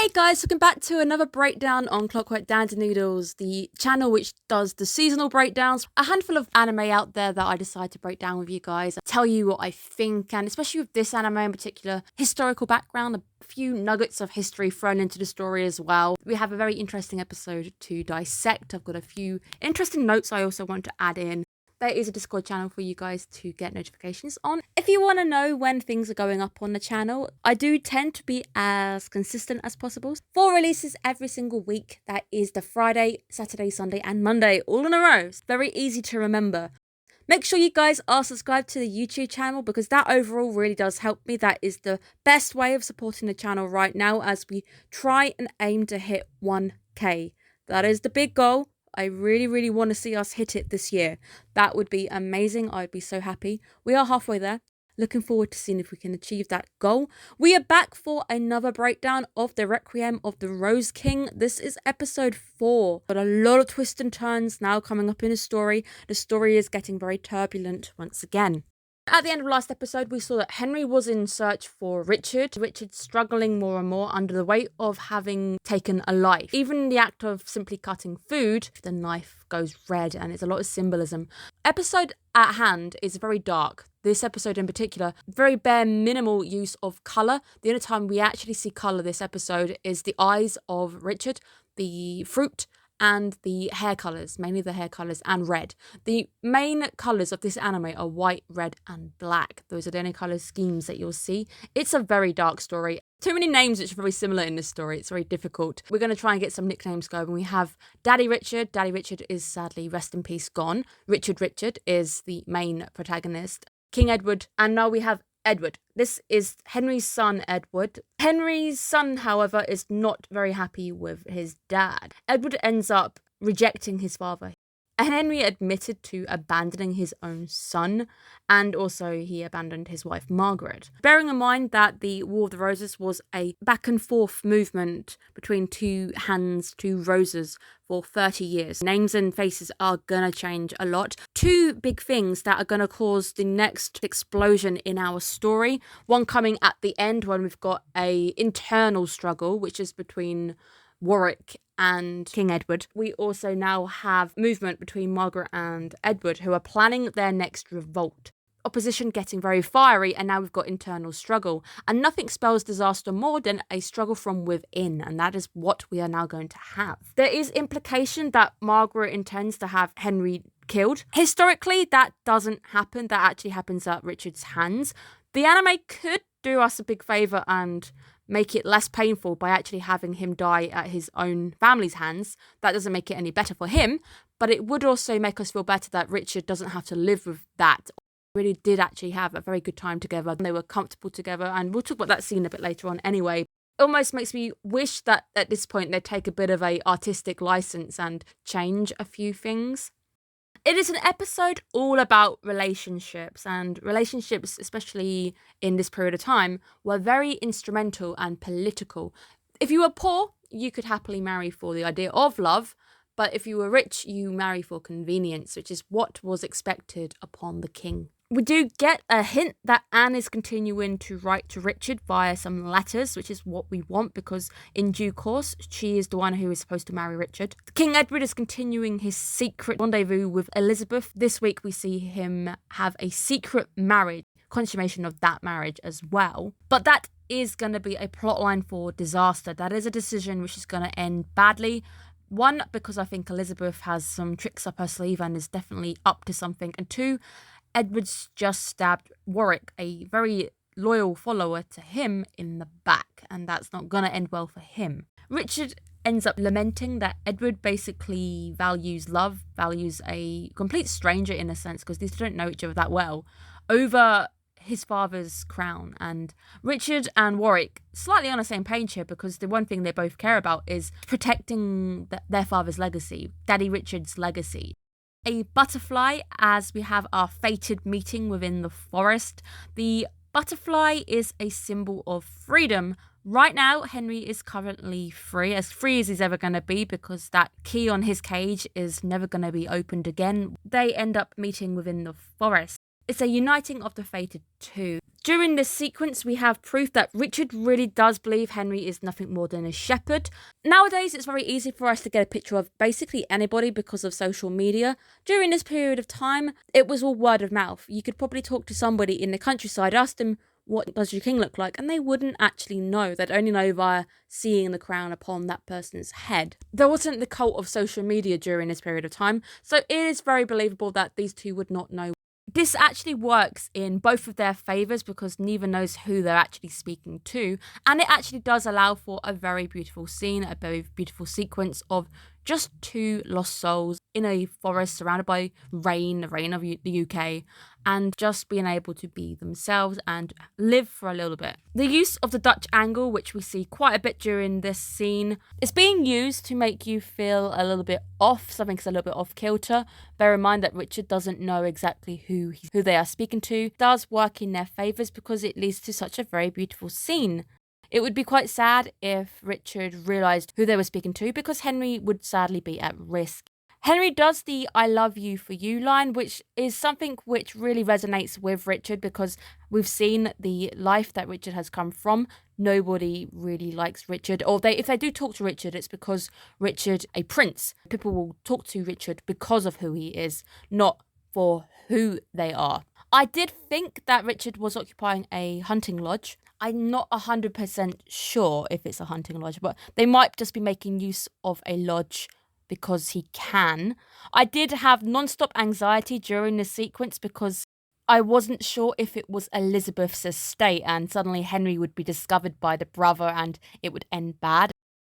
Hey guys, welcome back to another breakdown on Clockwork Noodles, the channel which does the seasonal breakdowns. A handful of anime out there that I decide to break down with you guys, tell you what I think, and especially with this anime in particular, historical background, a few nuggets of history thrown into the story as well. We have a very interesting episode to dissect. I've got a few interesting notes I also want to add in. There is a Discord channel for you guys to get notifications on. If you want to know when things are going up on the channel, I do tend to be as consistent as possible. 4 releases every single week. That is the Friday, Saturday, Sunday and Monday all in a row. It's very easy to remember. Make sure you guys are subscribed to the YouTube channel because that overall really does help me. That is the best way of supporting the channel right now as we try and aim to hit 1K. That is the big goal. I really want to see us hit it this year. That would be amazing. I'd be so happy. We are halfway there. Looking forward to seeing if we can achieve that goal. We are back for another breakdown of the Requiem of the Rose King. This is episode 4. Got a lot of twists and turns now coming up in the story. The story is getting very turbulent once again. At the end of last episode, we saw that Henry was in search for Richard. Richard's struggling more and more under the weight of having taken a life. Even in the act of simply cutting food, the knife goes red and it's a lot of symbolism. Episode at hand is very dark. This episode in particular, very bare minimal use of colour. The only time we actually see colour this episode is the eyes of Richard, the fruit, and the hair colours, mainly the hair colours, and red. The main colours of this anime are white, red, and black. Those are the only colour schemes that you'll see. It's a very dark story. Too many names which are very similar in this story. It's very difficult. We're going to try and get some nicknames going. We have Daddy Richard. Daddy Richard is sadly, rest in peace, gone. Richard is the main protagonist. King Edward. And now we have Edward. This is Henry's son, Edward. Henry's son, however, is not very happy with his dad. Edward ends up rejecting his father. And Henry admitted to abandoning his own son, and also he abandoned his wife, Margaret. Bearing in mind that the War of the Roses was a back and forth movement between two hands, two roses for 30 years. Names and faces are gonna change a lot. 2 big things that are gonna cause the next explosion in our story. One coming at the end when we've got a internal struggle, which is between Warwick and King Edward. We also now have movement between Margaret and Edward, who are planning their next revolt. Opposition getting very fiery, and now we've got internal struggle. And nothing spells disaster more than a struggle from within, and that is what we are now going to have. There is implication that Margaret intends to have Henry killed. Historically, that doesn't happen. That actually happens at Richard's hands. The anime could do us a big favour and make it less painful by actually having him die at his own family's hands. That doesn't make it any better for him, but it would also make us feel better that Richard doesn't have to live with that. They really did actually have a very good time together. They were comfortable together, and we'll talk about that scene a bit later on anyway. It almost makes me wish that at this point they'd take a bit of a artistic license and change a few things. It is an episode all about relationships, and relationships, especially in this period of time, were very instrumental and political. If you were poor, you could happily marry for the idea of love, but if you were rich, you marry for convenience, which is what was expected upon the king. We do get a hint that Anne is continuing to write to Richard via some letters, which is what we want because in due course, she is the one who is supposed to marry Richard. King Edward is continuing his secret rendezvous with Elizabeth. This week we see him have a secret marriage, consummation of that marriage as well. But that is going to be a plotline for disaster. That is a decision which is going to end badly. 1, because I think Elizabeth has some tricks up her sleeve and is definitely up to something. And 2, Edward's just stabbed Warwick, a very loyal follower to him, in the back, and that's not gonna end well for him. Richard ends up lamenting that Edward basically values love, values a complete stranger in a sense, because these two don't know each other that well, over his father's crown. And Richard and Warwick slightly on the same page here because the one thing they both care about is protecting their father's legacy, Daddy Richard's legacy. A butterfly as we have our fated meeting within the forest. The butterfly is a symbol of freedom. Right now, Henry is currently free as he's ever going to be because that key on his cage is never going to be opened again. They end up meeting within the forest. It's a uniting of the fated two. During this sequence, we have proof that Richard really does believe Henry is nothing more than a shepherd. Nowadays, it's very easy for us to get a picture of basically anybody because of social media. During this period of time, it was all word of mouth. You could probably talk to somebody in the countryside, ask them, what does your king look like? And they wouldn't actually know. They'd only know via seeing the crown upon that person's head. There wasn't the cult of social media during this period of time, so it is very believable that these two would not know. This actually works in both of their favours because neither knows who they're actually speaking to, and it actually does allow for a very beautiful scene, a very beautiful sequence of just two lost souls in a forest surrounded by rain, the rain of the UK, and just being able to be themselves and live for a little bit. The use of the Dutch angle, which we see quite a bit during this scene, is being used to make you feel a little bit off, something's a little bit off kilter. Bear in mind that Richard doesn't know exactly who they are speaking to. It does work in their favours because it leads to such a very beautiful scene. It would be quite sad if Richard realised who they were speaking to because Henry would sadly be at risk. Henry does the "I love you for you" line, which is something which really resonates with Richard because we've seen the life that Richard has come from. Nobody really likes Richard, or if they do talk to Richard, it's because Richard, a prince. People will talk to Richard because of who he is, not for who they are. I did think that Richard was occupying a hunting lodge. I'm not 100% sure if it's a hunting lodge, but they might just be making use of a lodge because he can. I did have non-stop anxiety during this sequence because I wasn't sure if it was Elizabeth's estate and suddenly Henry would be discovered by the brother and it would end bad.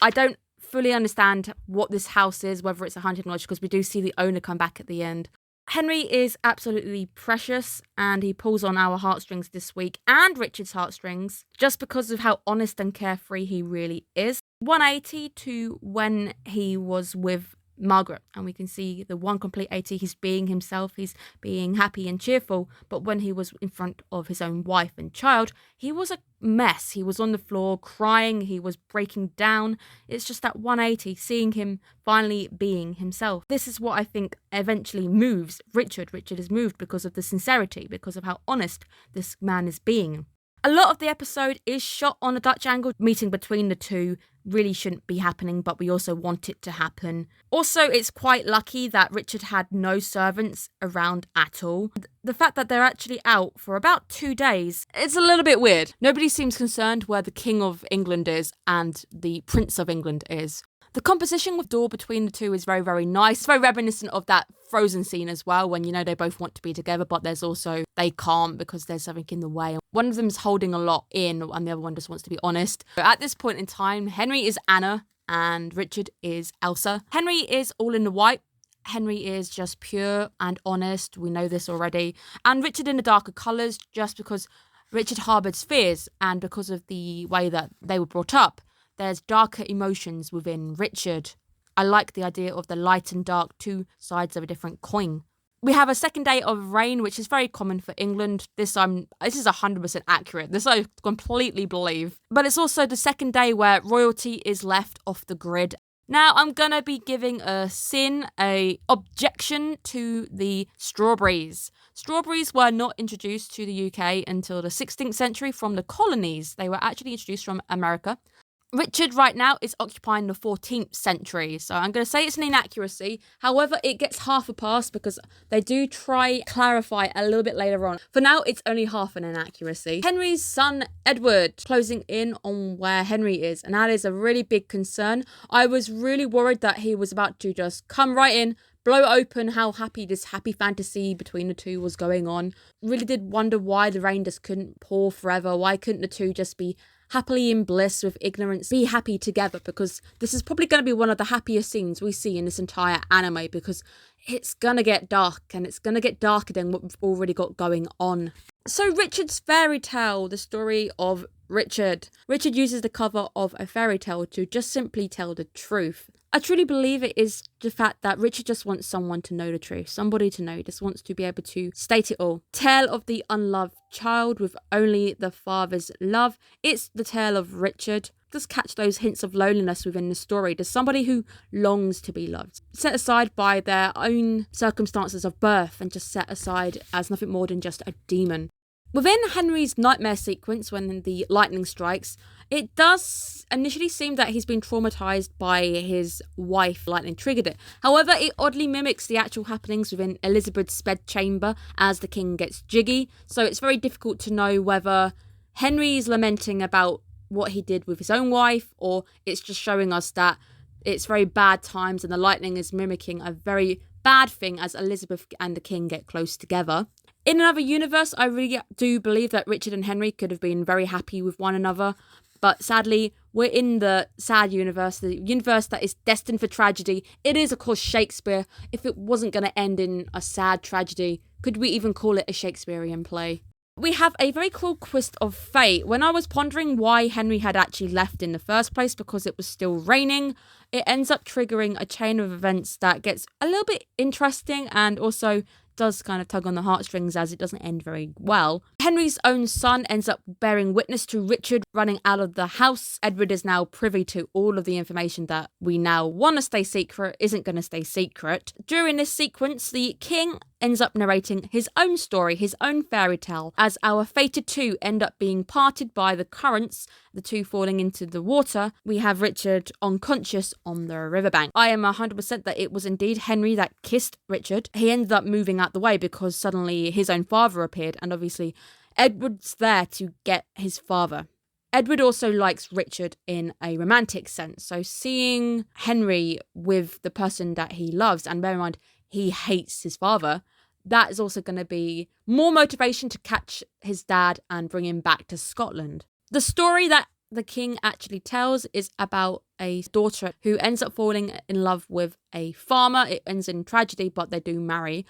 I don't fully understand what this house is, whether it's a hunting lodge, because we do see the owner come back at the end. Henry is absolutely precious and he pulls on our heartstrings this week and Richard's heartstrings just because of how honest and carefree he really is. 180 to when he was with Margaret, and we can see the one complete 80. He's being himself, he's being happy and cheerful, but when he was in front of his own wife and child, he was a mess. He was on the floor crying, he was breaking down. It's just that 180, seeing him finally being himself. This is what I think eventually moves Richard. Richard is moved because of the sincerity, because of how honest this man is being. A lot of the episode is shot on a Dutch angle. Meeting between the two really shouldn't be happening, but we also want it to happen. Also, it's quite lucky that Richard had no servants around at all. The fact that they're actually out for about 2 days, it's a little bit weird. Nobody seems concerned where the King of England is and the Prince of England is. The composition with door between the two is very, very nice. It's very reminiscent of that Frozen scene as well, when, you know, they both want to be together, but there's also, they can't because there's something in the way. One of them is holding a lot in and the other one just wants to be honest. But at this point in time, Henry is Anna and Richard is Elsa. Henry is all in the white. Henry is just pure and honest. We know this already. And Richard in the darker colours, just because Richard harbours fears and because of the way that they were brought up. There's darker emotions within Richard. I like the idea of the light and dark, two sides of a different coin. We have a second day of rain, which is very common for England. This is 100% accurate. This I completely believe. But it's also the second day where royalty is left off the grid. Now, I'm going to be giving a objection to the strawberries. Strawberries were not introduced to the UK until the 16th century from the colonies. They were actually introduced from America. Richard right now is occupying the 14th century, so I'm going to say it's an inaccuracy. However, it gets half a pass because they do try clarify a little bit later on. For now, it's only half an inaccuracy. Henry's son, Edward, closing in on where Henry is, and that is a really big concern. I was really worried that he was about to just come right in, blow open how happy this happy fantasy between the two was going on. Really did wonder why the rain just couldn't pour forever. Why couldn't the two just be happily in bliss with ignorance, be happy together, because this is probably going to be one of the happiest scenes we see in this entire anime, because it's going to get dark and it's going to get darker than what we've already got going on. So Richard's fairy tale, the story of Richard. Richard uses the cover of a fairy tale to just simply tell the truth. I truly believe it is the fact that Richard just wants someone to know the truth, somebody to know, just wants to be able to state it all. Tale of the unloved child with only the father's love. It's the tale of Richard. does catch those hints of loneliness within the story. There's somebody who longs to be loved, set aside by their own circumstances of birth and just set aside as nothing more than just a demon. Within Henry's nightmare sequence, when the lightning strikes, it does initially seem that he's been traumatized by his wife. Lightning triggered it. However, it oddly mimics the actual happenings within Elizabeth's bedchamber as the king gets jiggy. So it's very difficult to know whether Henry's lamenting about what he did with his own wife, or it's just showing us that it's very bad times and the lightning is mimicking a very bad thing as Elizabeth and the king get close together. In another universe, I really do believe that Richard and Henry could have been very happy with one another. But sadly, we're in the sad universe, the universe that is destined for tragedy. It is, of course, Shakespeare. If it wasn't going to end in a sad tragedy, could we even call it a Shakespearean play? We have a very cool twist of fate. When I was pondering why Henry had actually left in the first place, because it was still raining, it ends up triggering a chain of events that gets a little bit interesting and also does kind of tug on the heartstrings as it doesn't end very well. Henry's own son ends up bearing witness to Richard running out of the house. Edward is now privy to all of the information that we now want to stay secret isn't going to stay secret. During this sequence, the king ends up narrating his own story, his own fairy tale, as our fated two end up being parted by the currents, the two falling into the water. We have Richard unconscious on the riverbank. I am 100% that it was indeed Henry that kissed Richard. He ended up moving out the way because suddenly his own father appeared, and obviously Edward's there to get his father. Edward also likes Richard in a romantic sense, so seeing Henry with the person that he loves, and bear in mind, he hates his father, that is also going to be more motivation to catch his dad and bring him back to Scotland. The story that the king actually tells is about a daughter who ends up falling in love with a farmer. It ends in tragedy, but they do marry.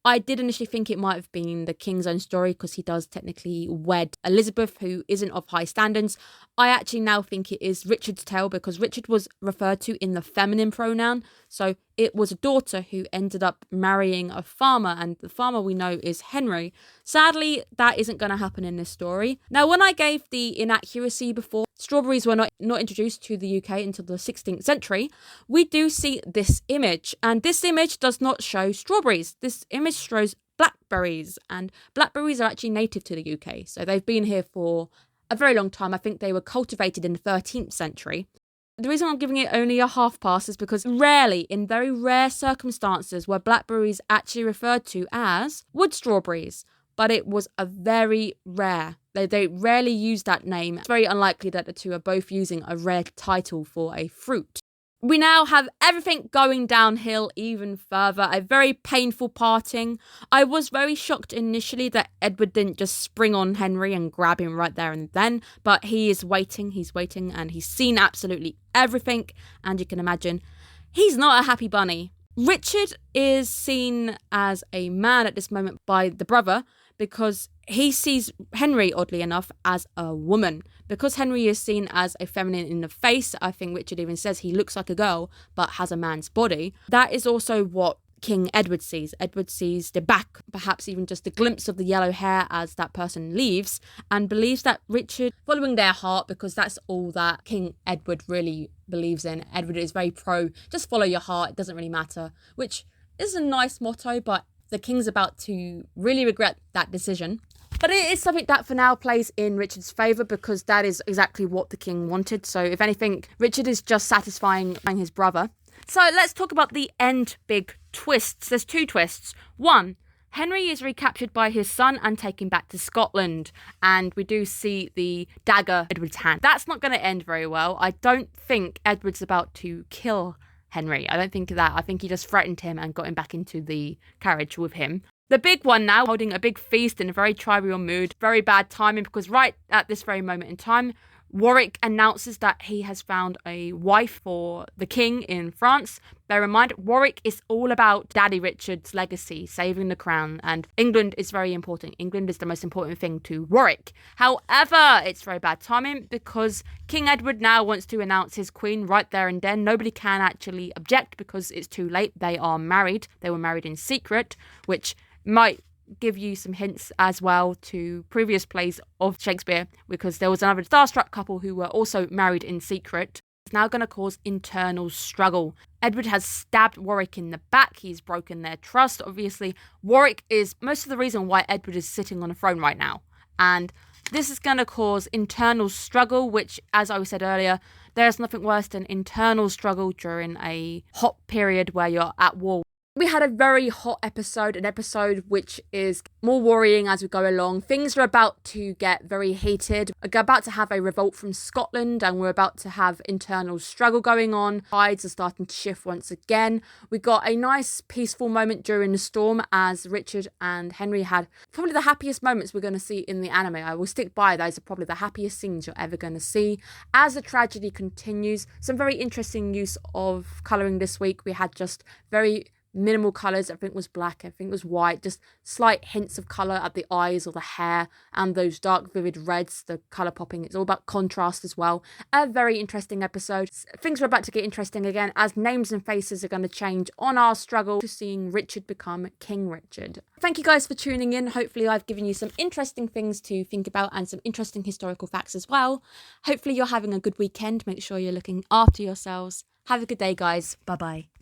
I did initially think it might have been the king's own story because he does technically wed Elizabeth, who isn't of high standards. I actually now think it is Richard's tale because Richard was referred to in the feminine pronoun. So it was a daughter who ended up marrying a farmer, and the farmer we know is Henry. Sadly, that isn't going to happen in this story. Now, when I gave the inaccuracy before, strawberries were not introduced to the UK until the 16th century, we do see this image, and this image does not show strawberries. This image shows blackberries, and blackberries are actually native to the UK, so they've been here for a very long time. I think they were cultivated in the 13th century. The reason I'm giving it only a half pass is because rarely, in very rare circumstances, were blackberries actually referred to as wood strawberries, but it was a very rare. They rarely use that name. It's very unlikely that the two are both using a rare title for a fruit. We now have everything going downhill even further, a very painful parting. I was very shocked initially that Edward didn't just spring on Henry and grab him right there and then, but he's waiting, and he's seen absolutely everything, and you can imagine he's not a happy bunny. Richard is seen as a man at this moment by the brother because he sees Henry, oddly enough, as a woman. Because Henry is seen as a feminine in the face, I think Richard even says he looks like a girl, but has a man's body. That is also what King Edward sees. Edward sees the back, perhaps even just a glimpse of the yellow hair as that person leaves, and believes that Richard, following their heart, because that's all that King Edward really believes in. Edward is very pro, just follow your heart, it doesn't really matter, which is a nice motto, but the king's about to really regret that decision. But it is something that for now plays in Richard's favour because that is exactly what the king wanted. So if anything, Richard is just satisfying his brother. So let's talk about the end big twists. There's two twists. One, Henry is recaptured by his son and taken back to Scotland. And we do see the dagger in Edward's hand. That's not going to end very well. I don't think Edward's about to kill Henry. I don't think that. I think he just threatened him and got him back into the carriage with him. The big one now, holding a big feast in a very trivial mood. Very bad timing because right at this very moment in time, Warwick announces that he has found a wife for the king in France. Bear in mind, Warwick is all about Daddy Richard's legacy, saving the crown, and England is very important. England is the most important thing to Warwick. However, it's very bad timing because King Edward now wants to announce his queen right there and then. Nobody can actually object because it's too late. They are married. They were married in secret, which might give you some hints as well to previous plays of Shakespeare, because there was another starstruck couple who were also married in secret. It's now going to cause internal struggle. Edward has stabbed Warwick in the back. He's broken their trust. Obviously, Warwick is most of the reason why Edward is sitting on a throne right now. And this is going to cause internal struggle, which, as I said earlier, there's nothing worse than internal struggle during a hot period where you're at war. We had a very hot episode, an episode which is more worrying as we go along. Things are about to get very heated. We're about to have a revolt from Scotland, and we're about to have internal struggle going on. Tides are starting to shift once again. We got a nice peaceful moment during the storm as Richard and Henry had probably the happiest moments we're going to see in the anime. I will stick by those are probably the happiest scenes you're ever going to see. As the tragedy continues, some very interesting use of colouring this week. We had just very minimal colours. Everything was black, everything was white, just slight hints of colour at the eyes or the hair, and those dark vivid reds, the colour popping. It's all about contrast as well. A very interesting episode. Things are about to get interesting again as names and faces are going to change on our struggle to seeing Richard become King Richard. Thank you guys for tuning in. Hopefully I've given you some interesting things to think about and some interesting historical facts as well. Hopefully you're having a good weekend. Make sure you're looking after yourselves. Have a good day, guys. Bye bye.